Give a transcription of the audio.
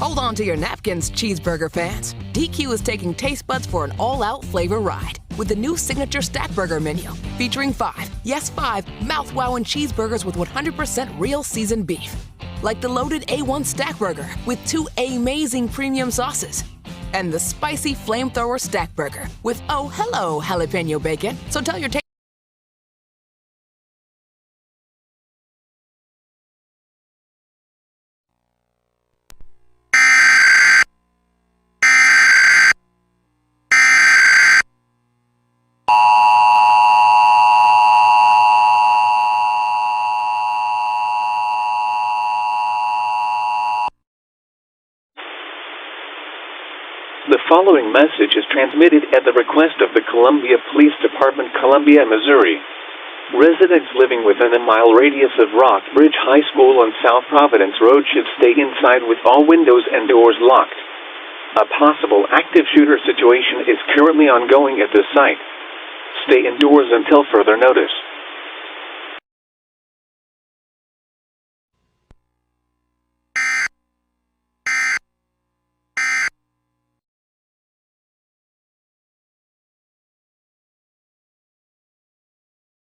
Hold on to your napkins, cheeseburger fans. DQ is taking taste buds for an all-out flavor ride with the new signature stack burger menu, featuring 5 mouth-wowing cheeseburgers with 100% real seasoned beef. Like the loaded A1 stack burger with 2 amazing premium sauces. And the spicy flamethrower stack burger with, oh, hello, jalapeno bacon. So tell your The following message is transmitted at the request of the Columbia Police Department, Columbia, Missouri. Residents living within a mile radius of Rockbridge High School on South Providence Road should stay inside with all windows and doors locked. A possible active shooter situation is currently ongoing at the site. Stay indoors until further notice.